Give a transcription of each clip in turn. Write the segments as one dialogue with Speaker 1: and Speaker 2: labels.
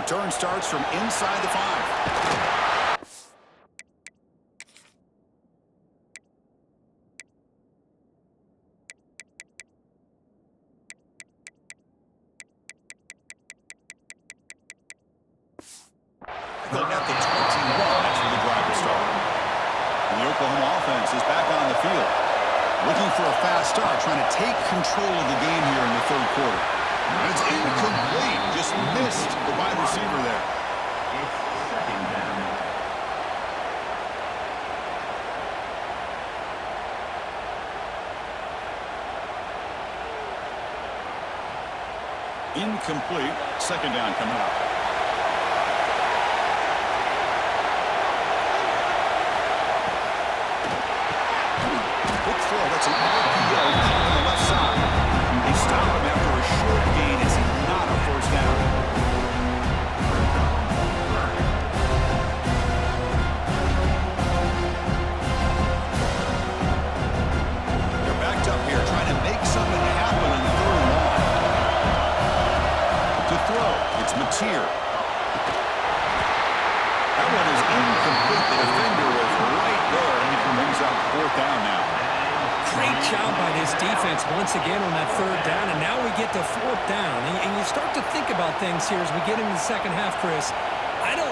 Speaker 1: Return starts from inside the 5. They'll get the 21 after the drive will start. And the Oklahoma offense is back on the field. Looking for a fast start, trying to take control of the game here in the third quarter. And it's incomplete. Just missed the wide receiver there.
Speaker 2: It's second down.
Speaker 1: Incomplete. Second down coming up. Good throw. That's an RPO on the left side. They stop him after a short gain. It's not a first down. They're backed up here trying to make something happen on the third and long. To throw, it's Mateer. That one is incomplete. The defender was right there, and it brings up fourth down now.
Speaker 3: Great job by this defense once again on that third down, and now we get to fourth down. And you start to think about things here as we get into the second half, Chris.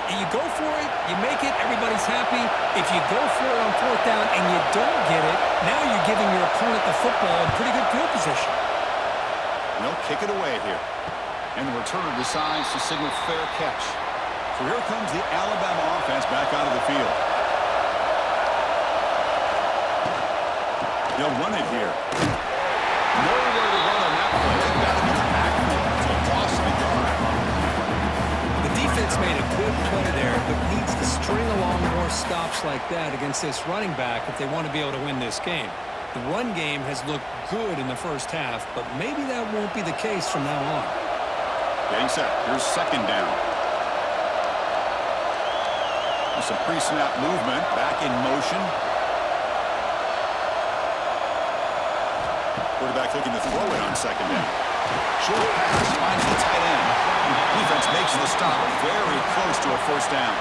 Speaker 3: You go for it, you make it, everybody's happy. If you go for it on fourth down and you don't get it, now you're giving your opponent the football in pretty good field position.
Speaker 1: They'll kick it away here. And the returner decides to signal fair catch. So here comes the Alabama offense back out of the field. They'll run it here. Nowhere to run on that play. They've got him in the backfield. It's a loss of a yard.
Speaker 3: The defense made a good play there, but needs to string along more stops like that against this running back if they want to be able to win this game. The run game has looked good in the first half, but maybe that won't be the case from now on.
Speaker 1: Getting set. Here's second down. There's some pre-snap movement. Back in motion. Quarterback looking to throw it on second down. Short pass finds the tight end. Defense makes the stop very close to a first down.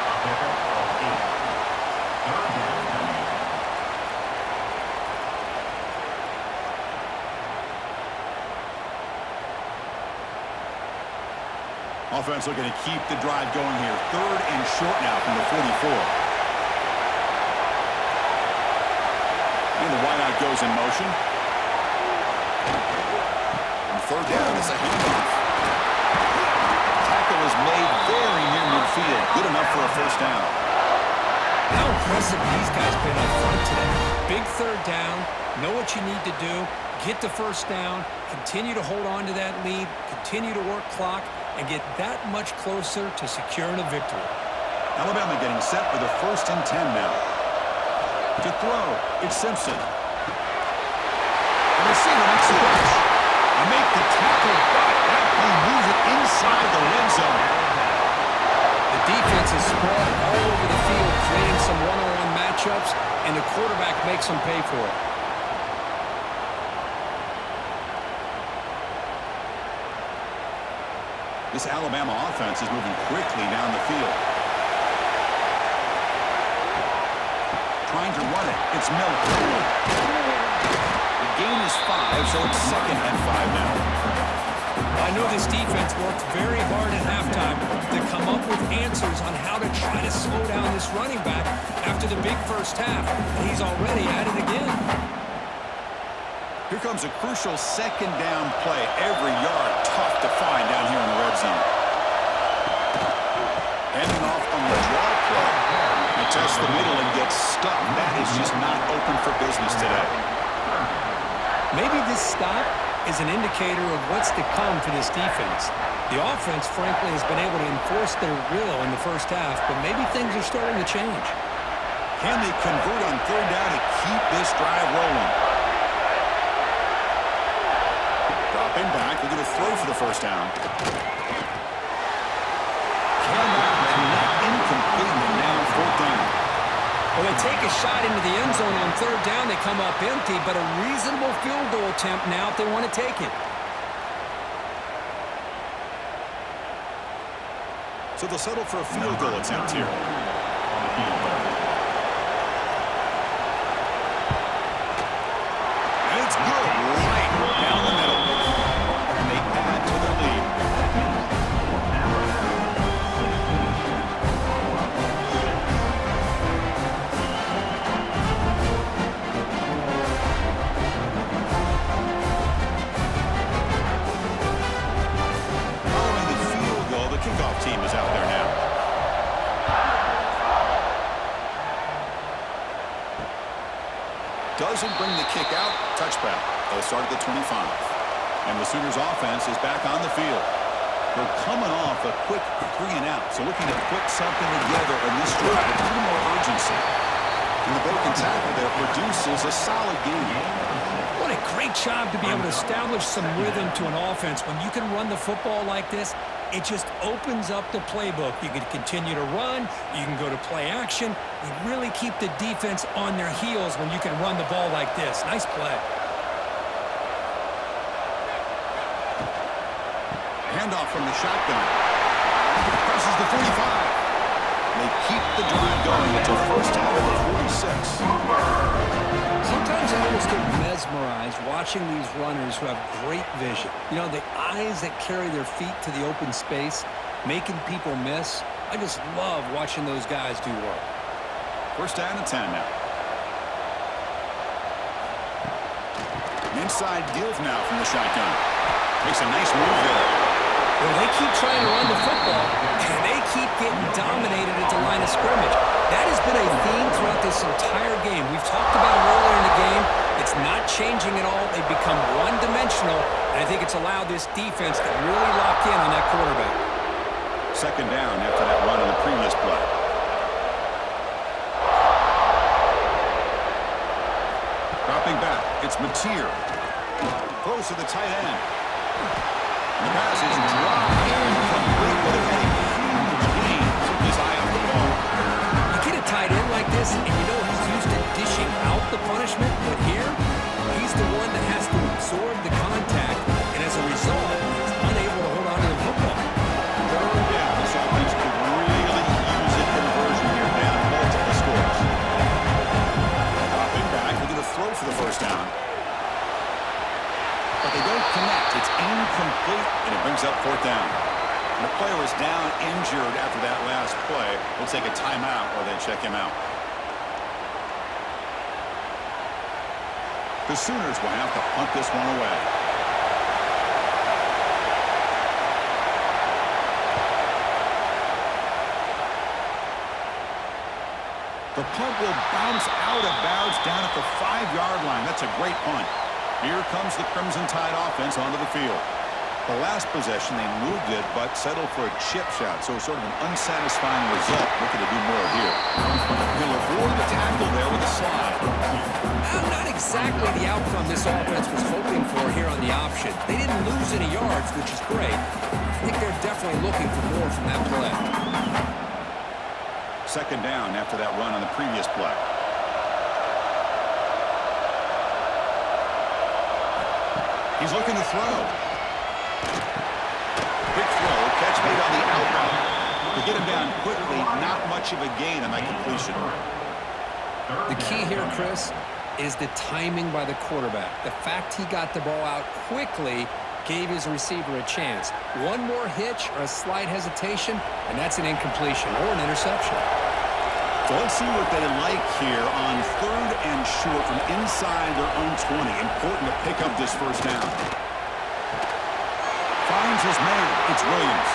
Speaker 1: Offense looking to keep the drive going here. Third and short now from the 44. And the wideout goes in motion. And third down is a handoff. Tackle is made very near midfield. Good enough for a first down.
Speaker 3: How impressive these guys been up front today. Big third down. Know what you need to do. Get the first down. Continue to hold on to that lead. Continue to work clock. And get that much closer to securing a victory.
Speaker 1: Alabama getting set for the 1st and 10 now. To throw, it's Simpson. And receiver makes the catch. And make the tackle, but actually moves it inside the red zone.
Speaker 3: The defense is spread all over the field, creating some one-on-one matchups, and the quarterback makes them pay for it.
Speaker 1: This Alabama offense is moving quickly down the field. Trying to run it. It's Miller. The gain is 5, so it's 2nd and 5 now.
Speaker 3: I know this defense worked very hard at halftime to come up with answers on how to try to slow down this running back after the big first half. And he's already at it again.
Speaker 1: Here comes a crucial second down play. Every yard tough to find down here in the red zone. Handing off on the draw play. He tests the middle and gets stuck. That is just not open for business today.
Speaker 3: Maybe this stop is an indicator of what's to come for this defense. The offense, frankly, has been able to enforce their will in the first half, but maybe things are starting to change.
Speaker 1: Can they convert on third down to keep this drive rolling? Dropping back, they're going to throw for the first down. Cannot connect, incomplete, and now fourth down.
Speaker 3: Well, they take a shot into the end zone on third down. They come up empty, but a reasonable field goal attempt now if they want to take it.
Speaker 1: So they'll settle for a field goal attempt here. And it's good. Right down the middle. And they add to the lead. Following the field goal, the kickoff team is out there now. Doesn't bring the kick out. Touchback. They'll start at the 25. And the Sooners offense is back on the field. They're coming off a quick 3 and out, so looking to put something together in this drive with a little more urgency. And the broken tackle there produces a solid game.
Speaker 3: What a great job to be able to establish some rhythm to an offense. When you can run the football like this, it just opens up the playbook. You can continue to run. You can go to play action. You really keep the defense on their heels when you can run the ball like this. Nice play.
Speaker 1: Handoff from the shotgun. Crosses the 45. They keep the drive going. It's a first down at the 46.
Speaker 3: Sometimes I almost get mesmerized watching these runners who have great vision. You know, the eyes that carry their feet to the open space, making people miss. I just love watching those guys do work.
Speaker 1: First down and 10 now. Inside deal now from the shotgun. Makes a nice move there.
Speaker 3: Well, they keep trying to run the football, and they keep getting dominated at the line of scrimmage. That has been a theme throughout this entire game. We've talked about it earlier in the game. It's not changing at all. They've become one-dimensional, and I think it's allowed this defense to really lock in on that quarterback.
Speaker 1: Second down after that run on the previous play. Dropping back, it's Mateer. Throws to the tight end. The pass is dropped incomplete, but it had a huge gain. Took his eye off the ball.
Speaker 3: You get a tight end like this, and you know he's used to dishing out the punishment, but here, he's the one that has to absorb the contact, and as a result, he's unable to hold on to the football.
Speaker 1: Third down, this offense could really use a conversion here, down multiple scores. Dropping back, looking to throw for the first down. But they don't connect. It's incomplete, and it brings up fourth down. And the player is down injured after that last play. We'll take a timeout while they check him out. The Sooners will have to punt this one away. The punt will bounce out of bounds down at the 5-yard line. That's a great punt. Here comes the Crimson Tide offense onto the field. The last possession, they moved it, but settled for a chip shot, so sort of an unsatisfying result. Looking to do more here. He'll avoid the tackle there with a slide.
Speaker 3: Not exactly the outcome this offense was hoping for here on the option. They didn't lose any yards, which is great. I think they're definitely looking for more from that play.
Speaker 1: Second down after that run on the previous play. He's looking to throw. Quick throw, catch made on the out route. To get him down quickly, not much of a gain on that completion.
Speaker 3: The key here, Chris, is the timing by the quarterback. The fact he got the ball out quickly gave his receiver a chance. One more hitch or a slight hesitation, and that's an incompletion or an interception.
Speaker 1: So let's see what they like here on third and short from inside their own 20. Important to pick up this first down. Finds his man. It's Williams.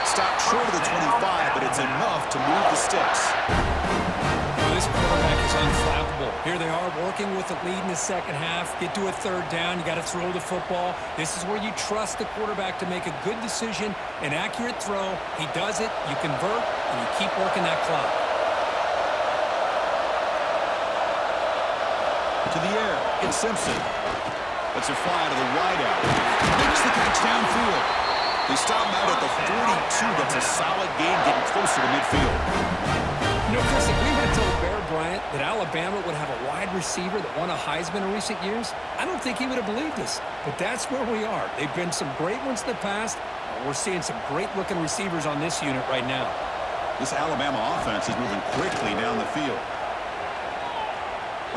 Speaker 1: Stopped short of the 25, but it's enough to move the sticks.
Speaker 3: Well, this quarterback is unflappable. Here they are working with the lead in the second half. Get to a third down. You got to throw the football. This is where you trust the quarterback to make a good decision, an accurate throw. He does it. You convert, and you keep working that clock.
Speaker 1: To the air, it's Simpson. Lets it fly to the wideout. Makes the catch downfield. They stop him out at the 42. That's a solid gain, getting closer to midfield.
Speaker 3: You know, Chris, if we would have told Bear Bryant that Alabama would have a wide receiver that won a Heisman in recent years, I don't think he would have believed us. But that's where we are. They've been some great ones in the past. A We're seeing some great-looking receivers on this unit right now.
Speaker 1: This Alabama offense is moving quickly down the field.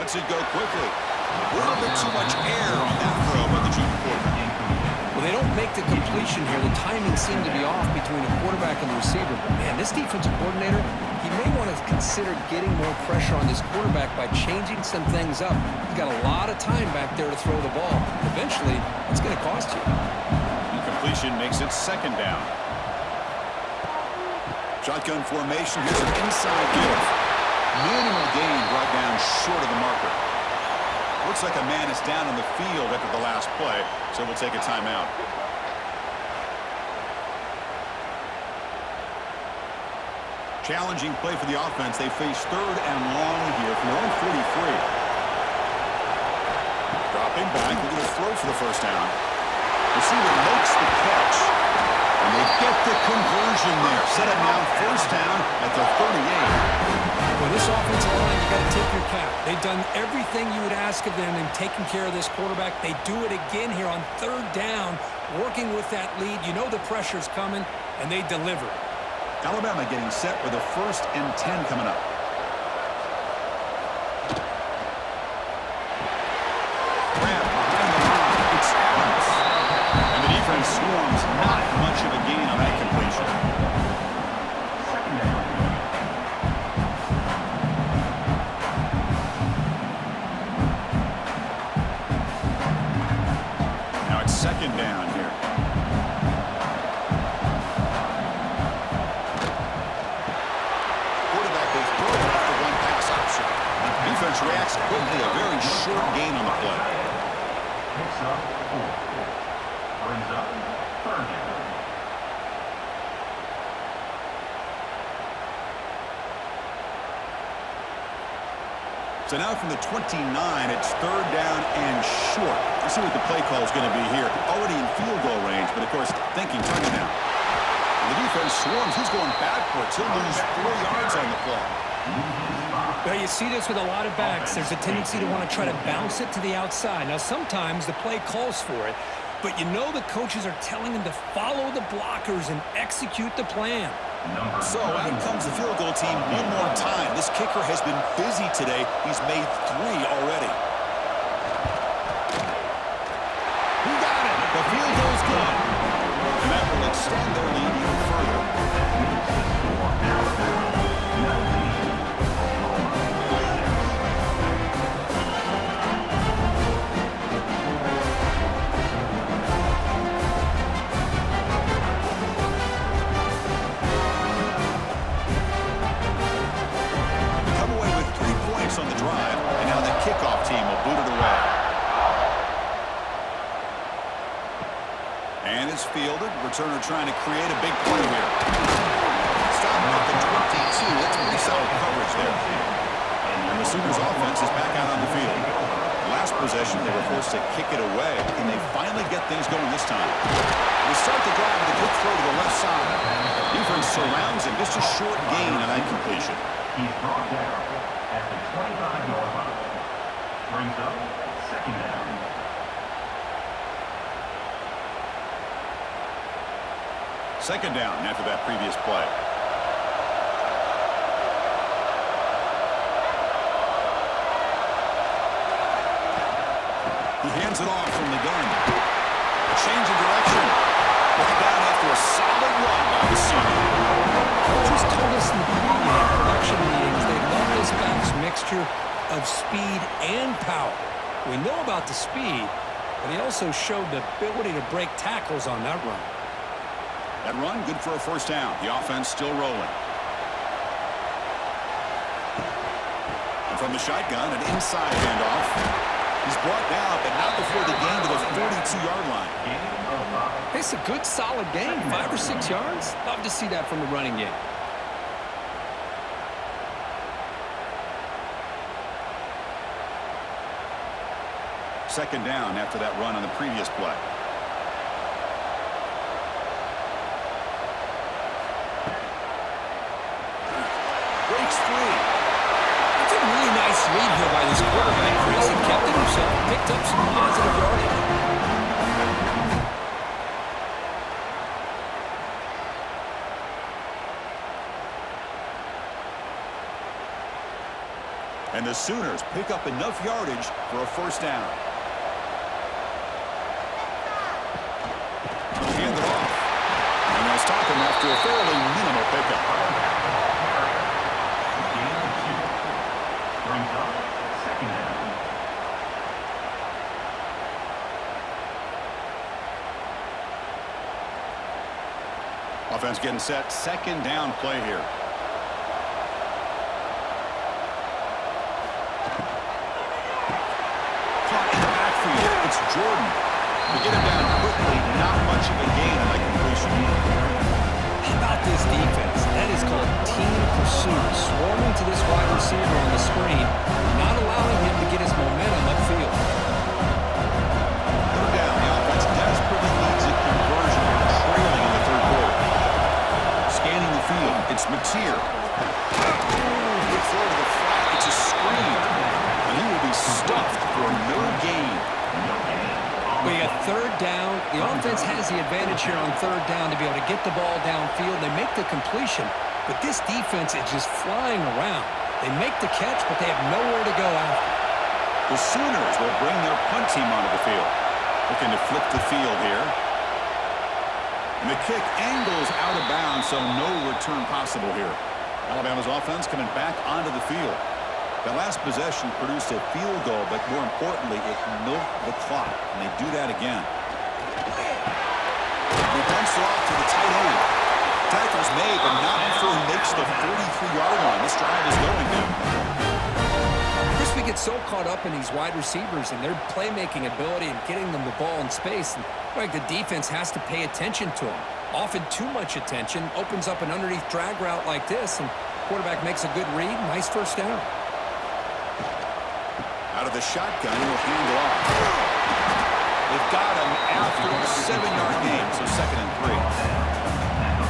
Speaker 1: Lets it go quickly. A little bit too much air on that throw by the junior quarterback.
Speaker 3: Well, they don't make the completion here. The timing seemed to be off between the quarterback and the receiver. But, man, this defensive coordinator, he may want to consider getting more pressure on this quarterback by changing some things up. He's got a lot of time back there to throw the ball. Eventually, it's going to cost you.
Speaker 1: Incompletion makes it second down. Shotgun formation. Here's an inside give. Minimal gain brought down short of the marker. Looks like a man is down on the field after the last play, so we'll take a timeout. Challenging play for the offense. They face third and long here from their own 43. Dropping back, looking to throw for the first down. Receiver makes the catch, and they get the conversion there. Set it now first down at the 38.
Speaker 3: Well, this offensive line, you got to tip your cap. They've done everything you would ask of them in taking care of this quarterback. They do it again here on third down, working with that lead. You know the pressure's coming, and they deliver.
Speaker 1: Alabama getting set with a 1st and 10 coming up. Grab behind the line. It's Adams. And the defense swarms. Not much of a gain on that completion. Now it's second down here. Defense reacts quickly. A very short gain on the play.
Speaker 2: Picks up 4. Brings up third down.
Speaker 1: So now from the 29, it's third down and short. Let's see what the play call is going to be here. Already in field goal range, but of course thinking touchdown. And the defense swarms. He's going backwards. He'll lose 4 yards on the play.
Speaker 3: Well, you see this with a lot of backs. There's a tendency to want to try to bounce it to the outside. Now, sometimes the play calls for it, but you know the coaches are telling them to follow the blockers and execute the plan.
Speaker 1: So out comes the field goal team one more time. This kicker has been busy today. He's made 3 already. He got it. The field goal's good. And that will extend their lead even further. On the drive, and now the kickoff team will boot it away. And it's fielded. Returner trying to create a big play here. Stop at the 22. That's pretty solid coverage there. And the Sooners offense is back out on the field. Last possession, they were forced to kick it away. Can they finally get things going this time? They start the drive with a quick throw to the left side. Defense surrounds him. Just a short gain on that completion.
Speaker 2: He's brought down at the 25-yard line. Brings up second down.
Speaker 1: Second down after that previous play. He hands it off from the gun. Change of direction. Brought down after a solid run by the senior.
Speaker 3: Coaches told us in the pregame production meetings they love this back's mixture of speed and power. We know about the speed, but he also showed the ability to break tackles on that run.
Speaker 1: That run, good for a first down. The offense still rolling. And from the shotgun, an inside handoff. He's brought down, but not before the gain to the 42-yard line.
Speaker 3: It's a good, solid gain, 5 or 6 yards. Love to see that from the running game.
Speaker 1: Second down after that run on the previous play. Breaks free.
Speaker 3: That's a really nice lead here by this quarterback, Chris. He kept it himself, picked up some positive yardage.
Speaker 1: And the Sooners pick up enough yardage for a first down. Hand it off. And they'll stop him after a fairly minimal pickup.
Speaker 2: Gain of 2. Brings up second down.
Speaker 1: Offense getting set. Second down play here. Caught in the backfield. It's Jordan. To get him down quickly, not much of a gain on that completion.
Speaker 3: How about this defense? That is called team pursuit. Swarming to this wide receiver on the screen, not allowing him to get his momentum upfield.
Speaker 1: Third down. The offense desperately needs a conversion, trailing in the third quarter. Scanning the field. It's Mateer. Good throw to the flat. It's a screen. And he will be stuffed for no gain.
Speaker 3: We got third down. The offense has the advantage here on third down to be able to get the ball downfield. They make the completion, but this defense is just flying around. They make the catch, but they have nowhere to go after.
Speaker 1: The Sooners will bring their punt team onto the field. Looking to flip the field here. And the kick angles out of bounds, so no return possible here. Alabama's offense coming back onto the field. That last possession produced a field goal, but more importantly, it milked the clock, and they do that again. He dumps it off to the tight end. Tackle's made, but not before he makes the 43-yard line. This drive is going now.
Speaker 3: Chris, we get so caught up in these wide receivers and their playmaking ability and getting them the ball in space. And like the defense has to pay attention to them. Often too much attention opens up an underneath drag route like this, and quarterback makes a good read. Nice first down.
Speaker 1: Out of the shotgun, he'll hand it off. They've got him after a 7-yard gain, so 2nd and 3.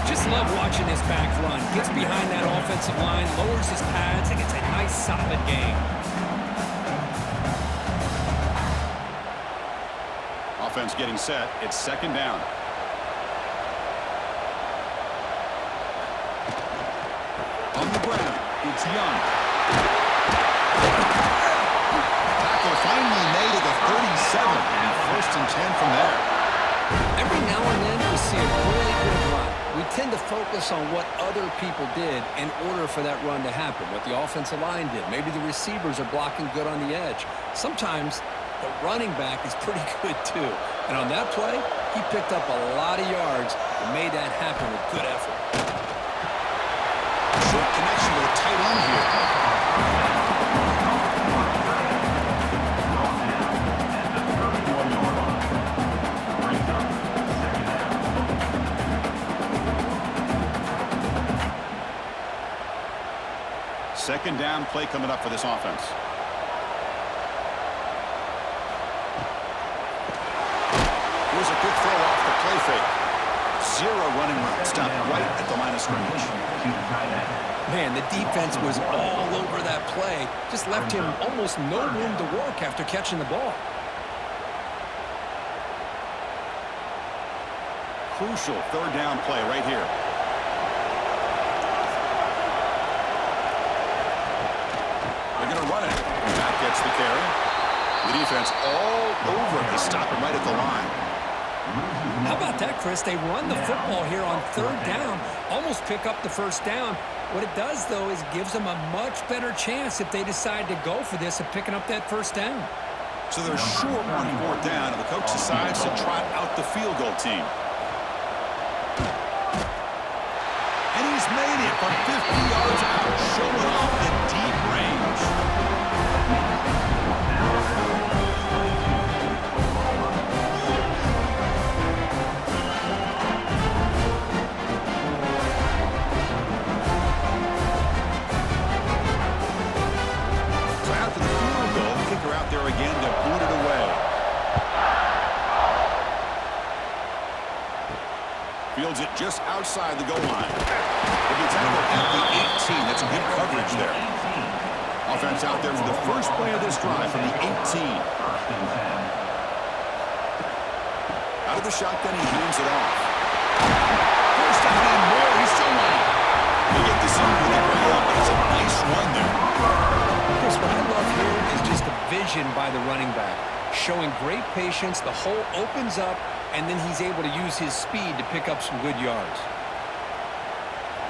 Speaker 3: Just love watching this back run. Gets behind that offensive line, lowers his pads, and gets a nice solid gain.
Speaker 1: Offense getting set. It's 2nd down. On the ground, it's Young. Finally made it to 37, and 1st and 10 from there.
Speaker 3: Every now and then we see a really good run. We tend to focus on what other people did in order for that run to happen, what the offensive line did. Maybe the receivers are blocking good on the edge. Sometimes the running back is pretty good too. And on that play, he picked up a lot of yards and made that happen with good effort.
Speaker 1: Short connection with a tight end here. Second down play coming up for this offense. Here's a quick throw off the play fake. 0 running room. Stopped right at the line of scrimmage.
Speaker 3: Man, the defense was all over that play. Just left him almost no room to work after catching the ball.
Speaker 1: Crucial third down play right here. They're going to run it. Back gets the carry. The defense all over it. They stop him right at the line.
Speaker 3: How about that, Chris? They run the football here on third down, almost pick up the first down. What it does, though, is gives them a much better chance if they decide to go for this of picking up that first down.
Speaker 1: So they're short on 4th down, and the coach decides to trot out the field goal team. And he's made it from 50 yards out, showing off the deep range. So after the field goal, the kicker out there again to boot it away. Fields it just outside the goal line. He'll be tackled at the 18. That's good coverage there. Offense out there for the first play of this drive from the 18. Out of the shotgun, he hands it off. First down and more. He's still running. They get the zone with the ground, but it's a nice run there.
Speaker 3: Chris, what I vision by the running back, showing great patience. The hole opens up, and then he's able to use his speed to pick up some good yards.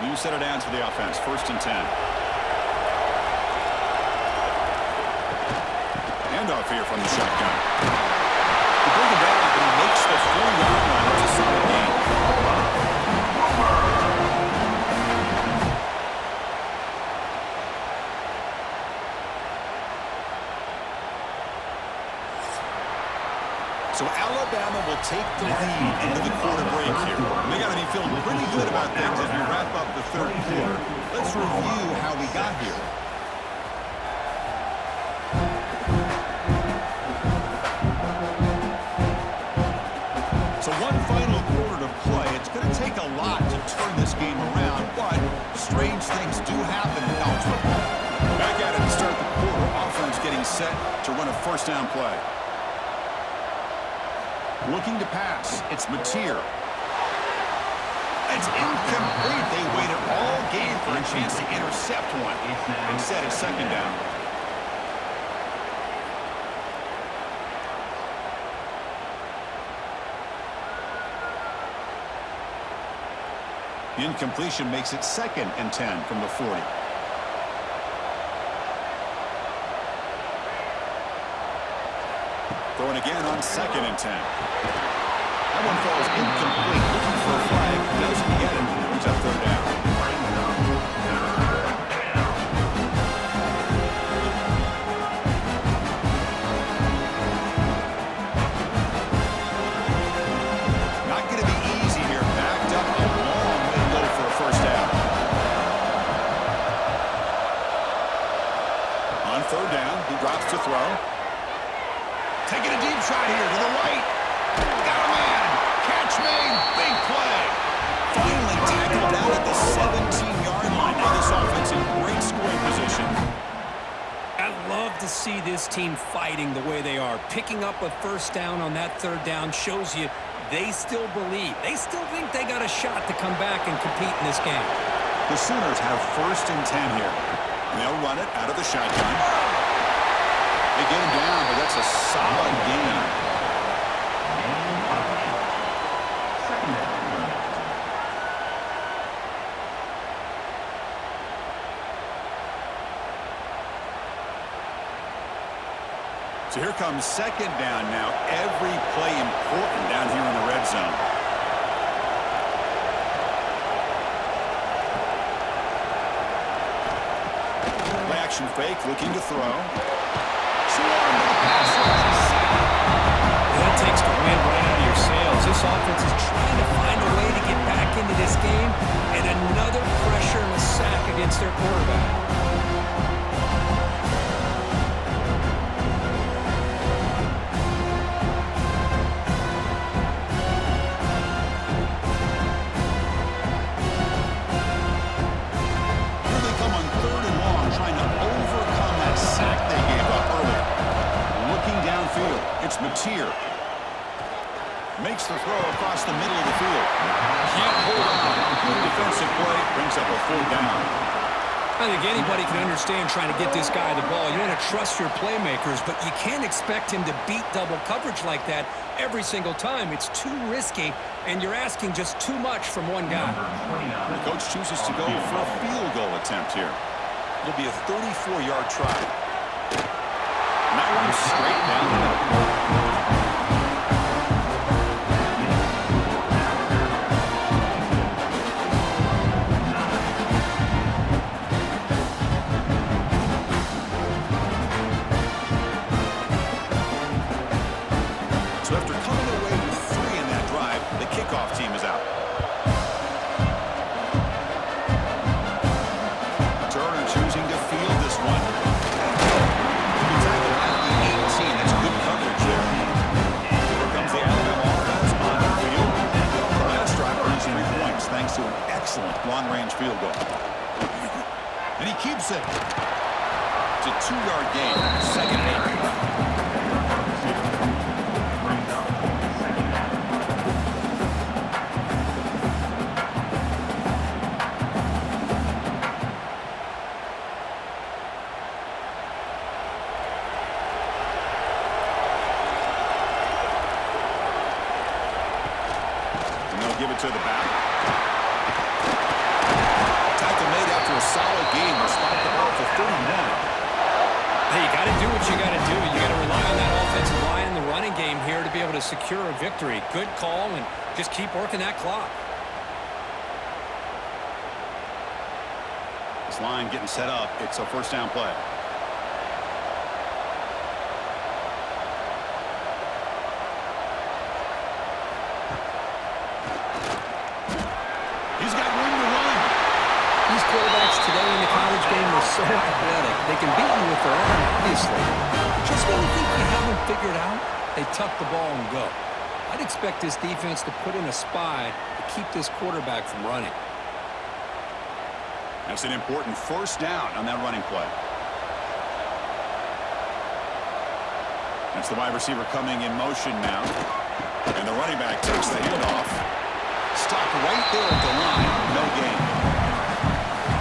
Speaker 1: New set of downs for the offense. 1st and 10. Handoff here from the shotgun. He brings it down, but he makes the 4-yard line. It's a solid gain. So Alabama will take the lead into the quarter break here. And they got to be feeling pretty good about things as we wrap up the 3rd quarter. Let's review how we got here. So one final quarter to play. It's going to take a lot to turn this game around, but strange things do happen in college football. Back at it to start the quarter. Offense getting set to run a 1st down play. Looking to pass. It's Mateer. It's incomplete. They waited all game for a chance to intercept one. Instead, it's 2nd down. The incompletion makes it 2nd and 10 from the 40. Throwing again on 2nd and 10. That one falls incomplete. Looking for a flag. Doesn't get it. Brings up 3rd down. Not going to be easy here. Backed up a long way to go for a 1st down. On 3rd down, he drops to throw. Taking a deep shot here to the right. Got a man. Catch made. Big play. Finally tackled down at the 17-yard line. Now this offense in great scoring position.
Speaker 3: I love to see this team fighting the way they are. Picking up a 1st down on that 3rd down shows you they still believe. They still think they got a shot to come back and compete in this game.
Speaker 1: The Sooners have 1st and 10 here. They'll run it out of the shotgun. They get him down, but that's a solid gain. So here comes 2nd down now. Every play important down here in the red zone. Play action fake, looking to throw.
Speaker 3: That takes the wind right out of your sails. This offense is trying to find a way to get back into this game, and another pressure and a sack against their quarterback.
Speaker 1: Here they come on 3rd and long, trying to overcome that sack they gave up earlier. Looking downfield, it's Mateer. Makes the throw across the middle of the field. Can't hold on. Good defensive play. Brings up a 4th down.
Speaker 3: I think anybody can understand trying to get this guy the ball. You want to trust your playmakers, but you can't expect him to beat double coverage like that every single time. It's too risky, and you're asking just too much from one guy.
Speaker 1: The coach chooses to go for a field goal attempt here. It'll be a 34-yard try. And that one's straight down the middle. So after coming away with 3 in that drive, the kickoff team is out. Turner choosing to field this one. He's tackled at the 18. That's good coverage there. Here comes the Alabama offense on the field. The last drive earns 3 points thanks to an excellent long-range field goal. And he keeps it. It's a 2-yard gain. 2nd and 8. the back. Tackle made after a solid game. Will spot the ball for 31.
Speaker 3: Hey, you got to do what you got to do. You got to rely on that offensive line, the running game here to be able to secure a victory. Good call, and just keep working that clock.
Speaker 1: This line getting set up. It's a first down play. He's got room to run.
Speaker 3: These quarterbacks today in the college game are so athletic. They can beat you with their arm, obviously. Just when you think you have them figured out, they tuck the ball and go. I'd expect this defense to put in a spy to keep this quarterback from running.
Speaker 1: That's an important first down on that running play. That's the wide receiver coming in motion now. And the running back takes the handoff. Stopped right there at the line. No gain.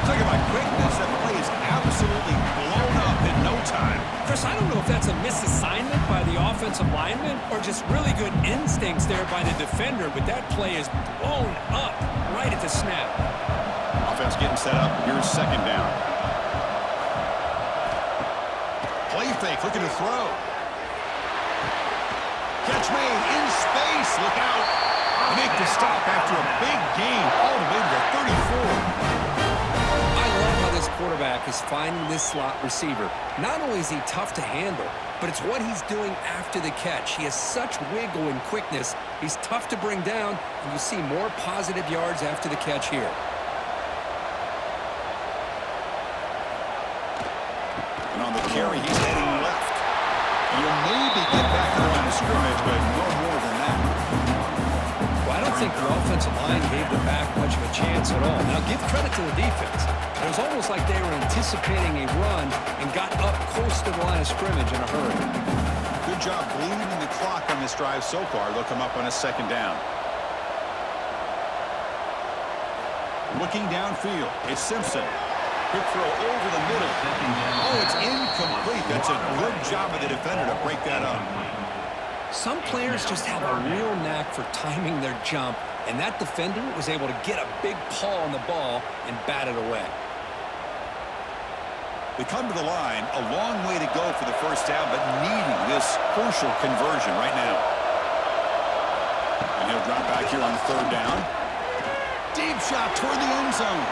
Speaker 1: Talking about quickness, that play is absolutely blown up in no time.
Speaker 3: Chris, I don't know if that's a misassignment by the offensive lineman or just really good instincts there by the defender, but that play is blown up right at the snap.
Speaker 1: Offense getting set up. Here's second down. Play fake, looking to throw. Catch made in space. Look out. Make the stop after a big gain all the way to the 34.
Speaker 3: I love how this quarterback is finding this slot receiver. Not only is he tough to handle, but it's what he's doing after the catch. He has such wiggle and quickness. He's tough to bring down, and you see more positive yards after the catch here.
Speaker 1: And on the carry, he's heading left. And you'll maybe get back to the line of scrimmage, but no more than that.
Speaker 3: Well, I don't think the offensive line gave the back much of a chance at all. Now, give credit to the defense. It was almost like they were anticipating a run and got up close to the line of scrimmage in a hurry.
Speaker 1: Good job bleeding the clock on this drive so far. They'll come up on a second down. Looking downfield, it's Simpson. Quick throw over the middle. Oh, it's incomplete. That's a good job of the defender to break that up.
Speaker 3: Some players just have a real knack for timing their jump, and that defender was able to get a big paw on the ball and bat it away.
Speaker 1: They come to the line, a long way to go for the first down, but needing this crucial conversion right now. And he'll drop back here on third down. Deep shot toward the end zone.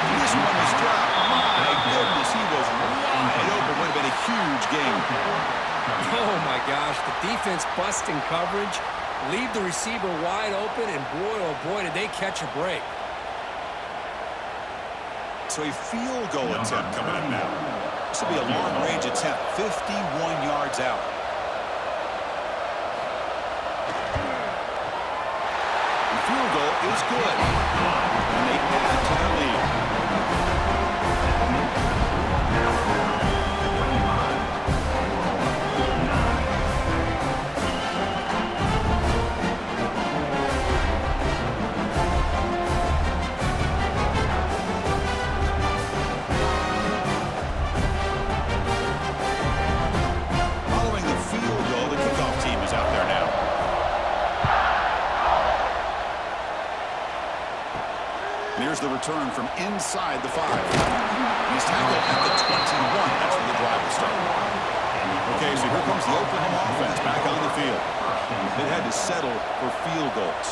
Speaker 1: This one was dropped. My goodness, he was wide open. Would have been a huge game.
Speaker 3: Oh, my gosh. The defense busting coverage, leave the receiver wide open, and boy, oh boy, did they catch a break.
Speaker 1: So a field goal attempt coming up now. This will be a long-range attempt, 51 yards out. The field goal is good. And they add to the lead. Following the field goal, the kickoff team is out there now. And here's the return from inside the 5. He's tackled at the 21. That's where the drive will start. Okay, so here comes the Oklahoma offense back on the field. They had to settle for field goals.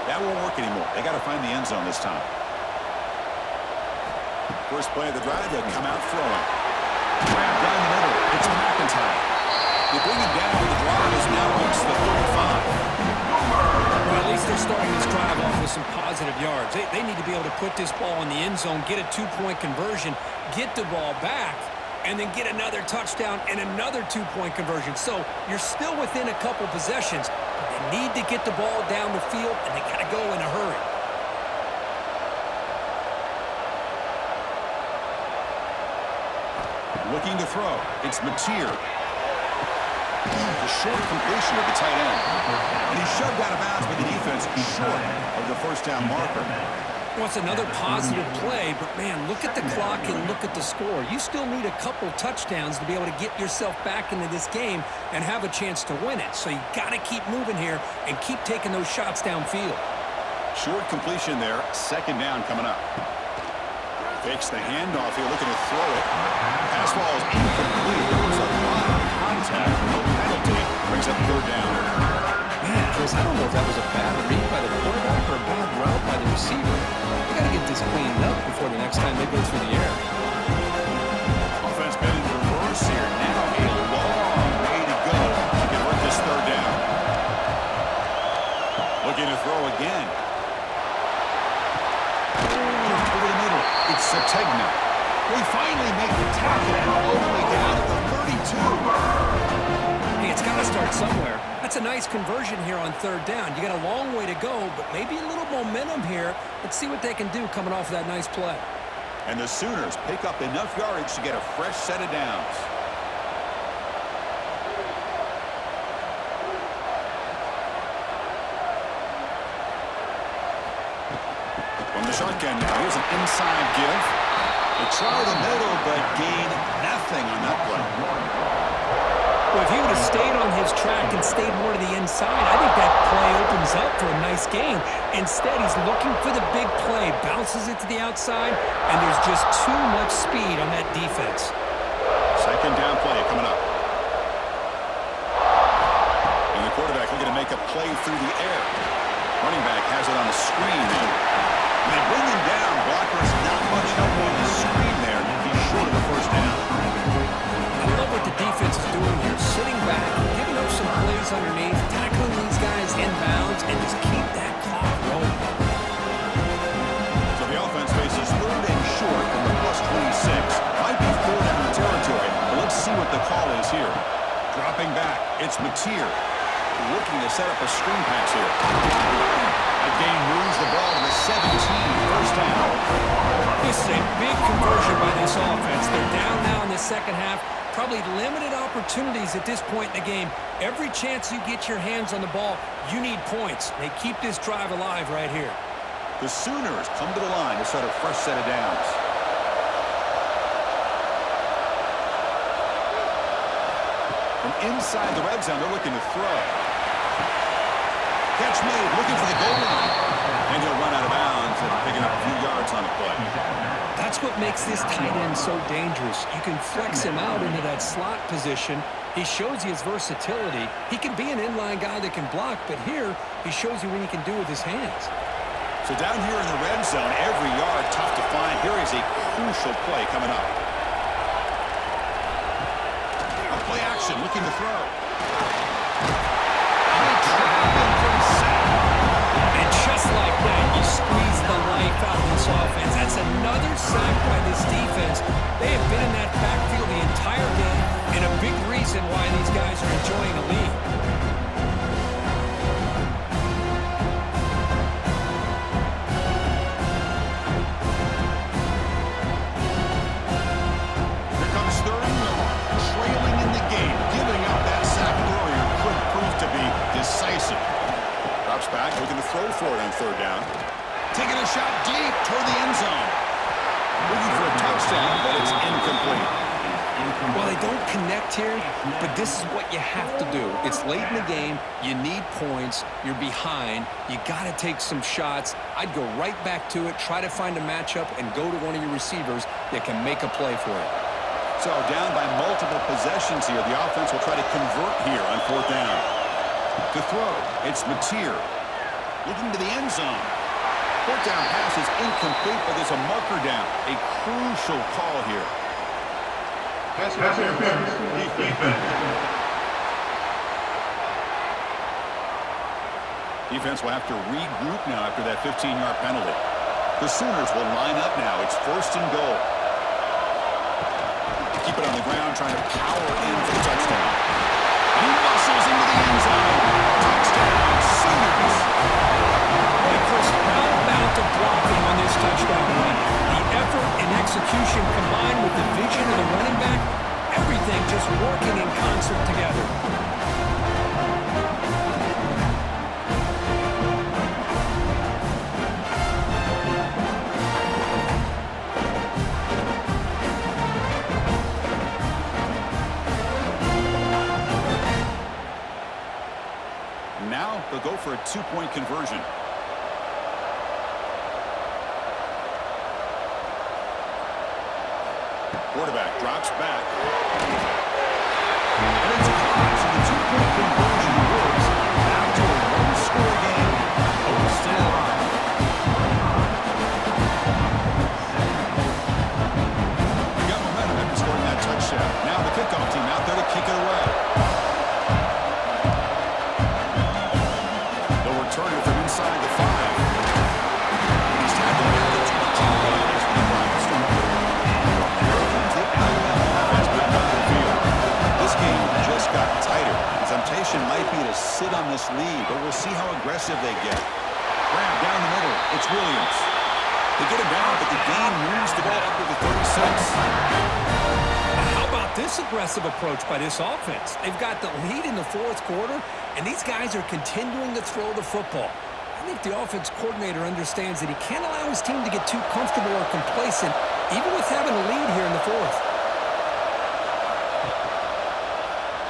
Speaker 1: That won't work anymore. They got to find the end zone this time. First play of the drive, they'll come out throwing. Grab down the middle. It's McIntyre. They bring him down. The drive is now reached the 35.
Speaker 3: Well, at least they're starting this drive off with some positive yards. They need to be able to put this ball in the end zone, get a two-point conversion, get the ball back, and then get another touchdown and another two-point conversion. So you're still within a couple possessions, but they need to get the ball down the field, and they got to go in a hurry.
Speaker 1: Looking to throw. It's Mateer. The short completion of the tight end. And he's shoved out of bounds by the defense short of the first down marker.
Speaker 3: Well, it's another positive play, but, man, look at the clock and look at the score. You still need a couple touchdowns to be able to get yourself back into this game and have a chance to win it. So you got to keep moving here and keep taking those shots downfield.
Speaker 1: Short completion there. Second down coming up. Fakes the handoff here, looking to throw it. Pass ball is incomplete. There was a lot of contact. No penalty. Brings up third down.
Speaker 3: Man, Chris, I don't know if that was a bad read by the quarterback or a bad route by the receiver. They got to get this cleaned up before the next time they go through the air.
Speaker 1: Offense been in reverse here. Now a long way to go to convert this third down. Looking to throw again. Over the middle. It's Sategna. They finally make the tackle all the way down to the 32.
Speaker 3: Hey, it's got to start somewhere. That's a nice conversion here on third down. You got a long way to go, but maybe a little momentum here. Let's see what they can do coming off of that nice play.
Speaker 1: And the Sooners pick up enough yardage to get a fresh set of downs. From the shotgun now, here's an inside give. They try the middle, but gain nothing on that play.
Speaker 3: Well, if he would have stayed on his track and stayed more to the inside, I think that play opens up for a nice gain. Instead, he's looking for the big play, bounces it to the outside, and there's just too much speed on that defense.
Speaker 1: Second down play coming up. And the quarterback looking to make a play through the air. Running back has it on the screen. And they bring him down. Blockers not much help on the screen there. He's short of the first down.
Speaker 3: I love what the defense is doing here. Sitting back, giving up some plays underneath, tackling these guys inbounds, and just keep that clock rolling.
Speaker 1: So the offense faces third and short from the plus 26. Might be third down territory, but let's see what the call is here. Dropping back, it's Mateer. Looking to set up a screen pass here. That gain moves the ball to the 17. First down.
Speaker 3: This is a big conversion by this offense. They're down now in the second half. Probably limited opportunities at this point in the game. Every chance you get your hands on the ball, you need points. They keep this drive alive right here.
Speaker 1: The Sooners come to the line to set a fresh set of downs. From inside the red zone, they're looking to throw. Catch made, looking for the goal line. And he'll run out of bounds after picking up a few yards on the play.
Speaker 3: That's what makes this tight end so dangerous. You can flex him out into that slot position. He shows you his versatility. He can be an inline guy that can block, but here he shows you what he can do with his hands.
Speaker 1: So down here in the red zone, every yard tough to find. Here is a crucial play coming up. A play action, looking to throw.
Speaker 3: And just like that, you squeeze the life out of this offense. That's another sack by this defense. They have been in that backfield the entire game, and a big reason why these guys are enjoying a lead.
Speaker 1: Here comes third and long, trailing in the game. Giving up that sack earlier could prove to be decisive. Drops back, looking to throw for it on third down. Taking a shot deep toward the end zone. Looking for a touchdown, but it's incomplete.
Speaker 3: Well, they don't connect here, but this is what you have to do. It's late in the game. You need points. You're behind. You got to take some shots. I'd go right back to it, try to find a matchup, and go to one of your receivers that can make a play for it.
Speaker 1: So down by multiple possessions here. The offense will try to convert here on fourth down. To throw, it's Mateer. Looking to the end zone. Fourth down pass is incomplete, but there's a marker down. A crucial call here.
Speaker 2: Pass interference. Defense.
Speaker 1: Defense will have to regroup now after that 15-yard penalty. The Sooners will line up now. It's first and goal. Keep it on the ground, trying to power in for the touchdown. He muscles into the end zone. Touchdown, Sooners.
Speaker 3: Hey, Chris, how about the blocking on this touchdown run? The effort and execution combined with the vision of the running back, everything just working in concert together.
Speaker 1: Now they'll go for a two-point conversion. Quarterback drops back. And it's caught, so the two-point conversion works. Back to a one-score game. Colts still alive. They got momentum after scoring that touchdown. Now the kickoff team out there to kick it away. They'll return it from inside the 5. He's tackled at the 21 as the drive starts. Here comes the Alabama offense back onto the field. This game just got tighter. The temptation might be to sit on this lead, but we'll see how aggressive they get. Grab down the middle. It's Williams. They get him down, but the game moves the ball up to the 36.
Speaker 3: How about this aggressive approach by this offense? They've got the lead in the fourth quarter, and these guys are continuing to throw the football. I think the offense coordinator understands that he can't allow his team to get too comfortable or complacent, even with having a lead here in the fourth.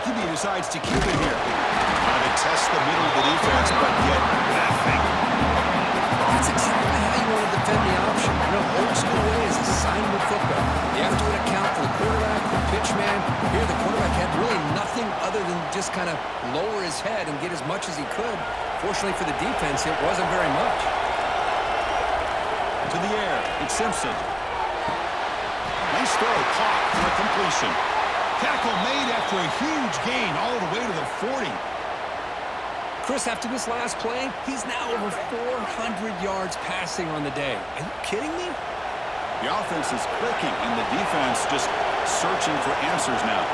Speaker 1: QB decides to keep it here. Trying to test the middle of the defense, but yet nothing.
Speaker 3: That's exactly how you want to defend the option. You know, old school way is assignment football. You have to account for the quarterback, the pitch man. Here, the quarterback had really nothing other than just kind of lower his head and get as much as he could. Fortunately for the defense, it wasn't very much.
Speaker 1: To the air, it's Simpson. Nice throw, caught for a completion. Tackle made after a huge gain all the way to the 40.
Speaker 3: Chris, after this last play, he's now over 400 yards passing on the day. Are you kidding me?
Speaker 1: The offense is clicking, and the defense just searching for answers now.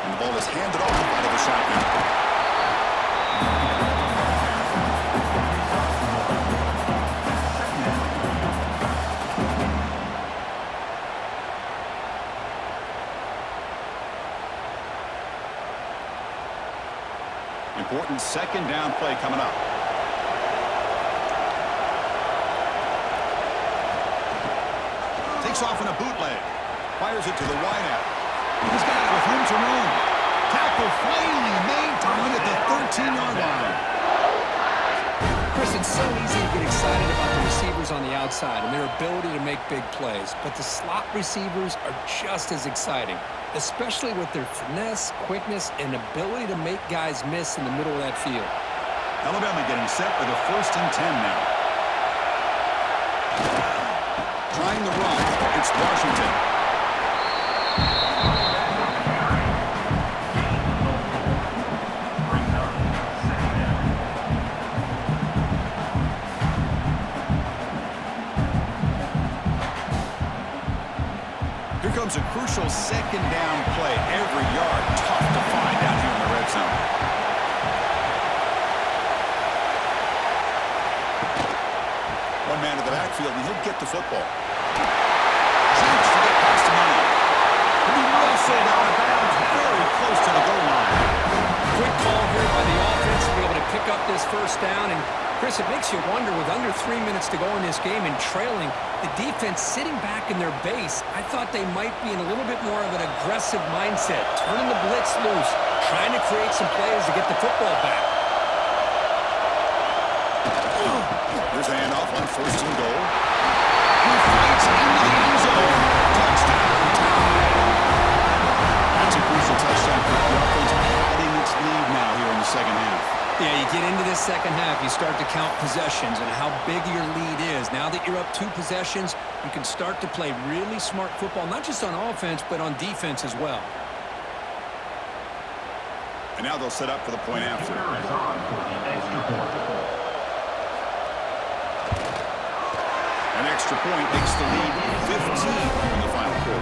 Speaker 1: And the ball is handed off out of the shotgun. Important second down play coming up. Takes off in a bootleg. Fires it to the wideout. He's got it with room to roam. Tackle finally made down at the 13-yard line.
Speaker 3: Chris, it's so easy to get excited about the receivers on the outside and their ability to make big plays, but the slot receivers are just as exciting, especially with their finesse, quickness, and ability to make guys miss in the middle of that field.
Speaker 1: Alabama getting set for the 1st and 10 now. Trying the run, it's Washington. Here comes a crucial second down play. Every yard tough to find down here in the red zone. One man to the backfield, and he'll get the football. Shoots to get past him now. He'll be muscled out of bounds very close to the goal line.
Speaker 3: Quick call here by the offense to be able to pick up this first down. And, Chris, it makes you wonder, with under 3 minutes to go in this game and trailing, the defense sitting back in their base, I thought they might be in a little bit more of an aggressive mindset, turning the blitz loose, trying to create some plays to get the football back.
Speaker 1: Here's a handoff on 1st and goal. He fights into the end zone. Touchdown, tie. That's a crucial touchdown for the offense, padding its lead now here in the second half.
Speaker 3: Yeah, you get into this second half, you start to count possessions and how big your lead is. Now that you're up 2 possessions, you can start to play really smart football, not just on offense, but on defense as well.
Speaker 1: And now they'll set up for the point after.
Speaker 2: Is on for the extra point.
Speaker 1: An extra point makes the lead 15 in the final quarter.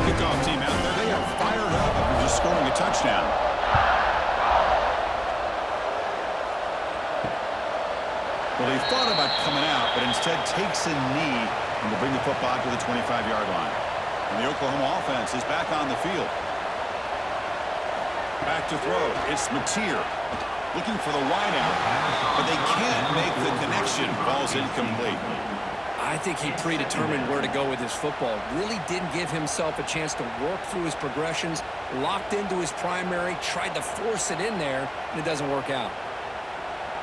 Speaker 1: Kickoff team out there. They are fired up after just scoring a touchdown. Well, they thought about coming out, but instead takes a knee and to bring the football to the 25-yard line. And the Oklahoma offense is back on the field. Back to throw. It's Mateer looking for the wideout, but they can't make the connection. Ball's incomplete.
Speaker 3: I think he predetermined where to go with his football. Really didn't give himself a chance to work through his progressions, locked into his primary, tried to force it in there, and it doesn't work out.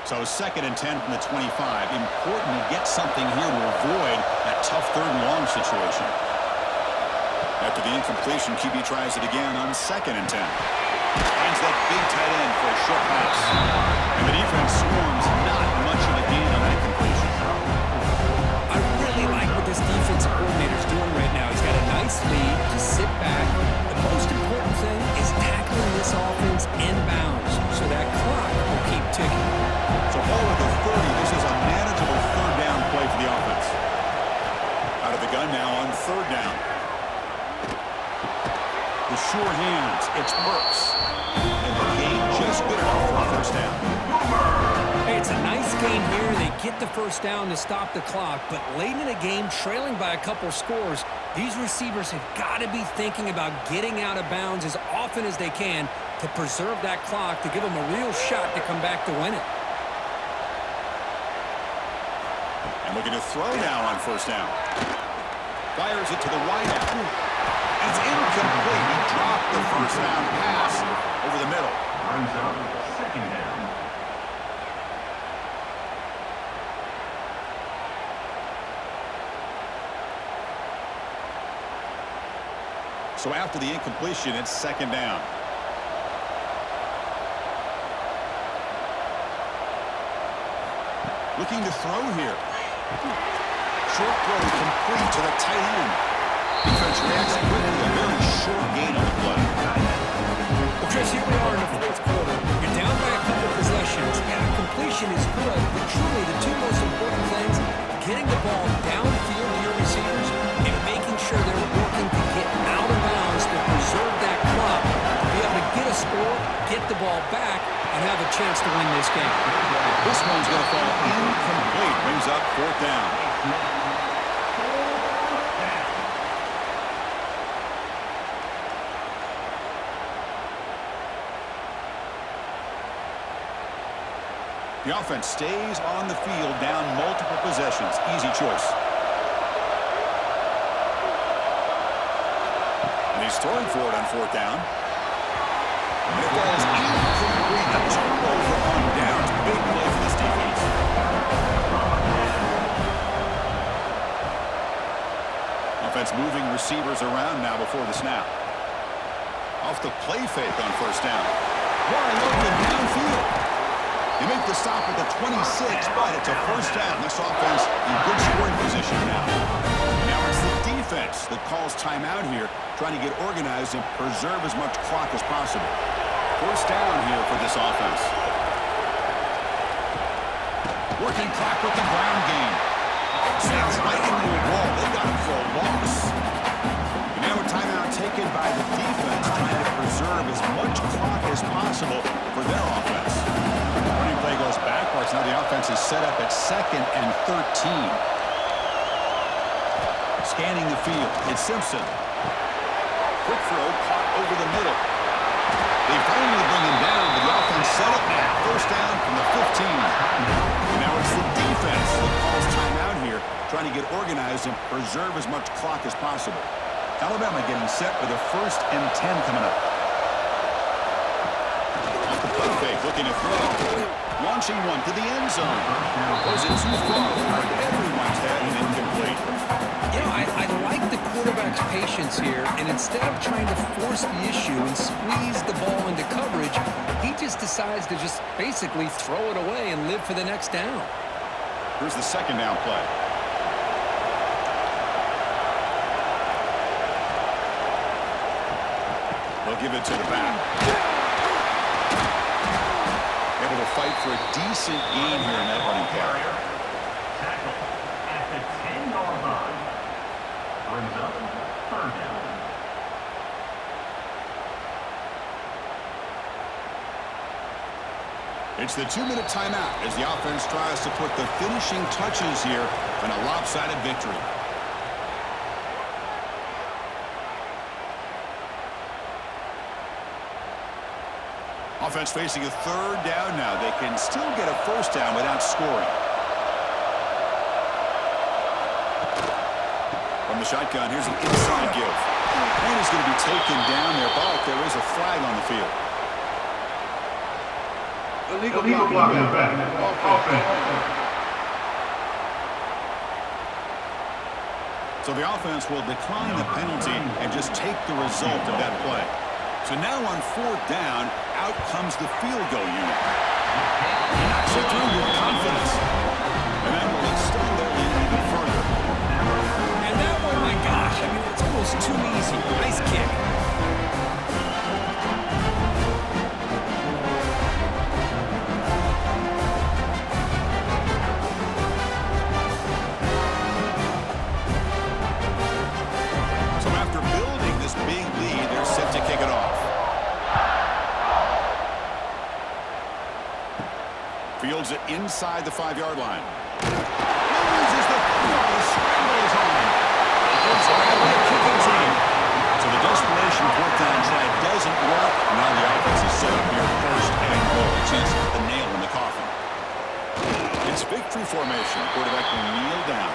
Speaker 1: So 2nd and 10 from the 25. Important to get something here to avoid that tough 3rd and long situation. After the incompletion, QB tries it again on 2nd and 10. Finds that big tight end for a short pass. And the defense swarms, not much of a gain on that completion.
Speaker 3: I really like what this defensive coordinator's doing right now. He's got a nice lead to sit back. The most important thing is tackling this offense inbounds so that clock will keep ticking.
Speaker 1: So ball at the 30. This is a manageable 3rd down play for the offense. Out of the gun now on 3rd down. The sure hands, it's Burks. And the gain just good enough for a 1st down.
Speaker 3: Hey, it's a nice game here. They get the 1st down to stop the clock, but late in the game, trailing by a couple scores, these receivers have got to be thinking about getting out of bounds as often as they can to preserve that clock, to give them a real shot to come back to win it.
Speaker 1: And looking to throw now on 1st down. Fires it to the wideout. It's incomplete. He dropped the 1st down pass over the middle.
Speaker 2: Brings up 2nd down.
Speaker 1: So after the incompletion, it's 2nd down. Looking to throw here. Short throw complete to the tight end. Defense reacts quickly. A very short gain on the play.
Speaker 3: Well, Chris, here we are in the 4th quarter. You're down by a couple possessions. Yeah, completion is good, but truly the 2 most important things, getting the ball downfield to your receivers and making sure they're working to get out of bounds to preserve that clock, to be able to get a score, get the ball back, and have a chance to win this game.
Speaker 1: This one's going to fall incomplete. Brings up 4th down. The offense stays on the field, down multiple possessions. Easy choice. And he's throwing for it on 4th down. And it falls incomplete. A turnover on downs. Big play for this defense. Offense moving receivers around now before the snap. Off the play fake on 1st down. Wide open downfield. They make the stop at the 26, but it's a 1st down. This offense in good scoring position now. Now it's the defense that calls timeout here, trying to get organized and preserve as much clock as possible. 1st down here for this offense. Working clock with the ground game. Snaps right into the wall. They got him for a loss. And now a timeout taken by the defense, trying to preserve as much clock as possible for their offense. Running play goes backwards. Now the offense is set up at 2nd and 13. Scanning the field. It's Simpson. Quick throw caught over the middle. They finally bring him down, but the offense set up now. 1st down from the 15. And now it's the defense that calls timeout here, trying to get organized and preserve as much clock as possible. Alabama getting set for the 1st and 10 coming up. Off the play fake, looking to throw. Launching one to the end zone. Was it too far? Everyone's had an incomplete.
Speaker 3: You know, I like the quarterback's patience here, and instead of trying to force the issue and squeeze the ball into coverage, he just decides to just basically throw it away and live for the next down.
Speaker 1: Here's the 2nd down play. They'll give it to the back. Able to fight for a decent gain here in that running play.
Speaker 2: Tackle at the 10-yard line. Brings up 3rd down.
Speaker 1: It's the 2-minute timeout as the offense tries to put the finishing touches here in a lopsided victory. Offense facing a 3rd down now. They can still get a 1st down without scoring. the shotgun. Here's an inside give. And he's going to be taken down there, but there is a flag on the field.
Speaker 2: Illegal blocking back. Offense.
Speaker 1: So the offense will decline the penalty and just take the result of that play. So now on 4th down, out comes the field goal unit. Knocks it through with confidence. And that will extend their lead even further.
Speaker 3: And that one, my gosh, I mean, it's almost too easy. Nice kick.
Speaker 1: So after building this big lead, they're set to kick it off. Fields it inside the 5-yard line. Loses the football. The scramble is on. It's a kicking team. So the desperation 4th down try doesn't work. Now the offense is set up here 1st and goal. Chance to put the nail in the coffin. It's victory formation. Quarterback will kneel down.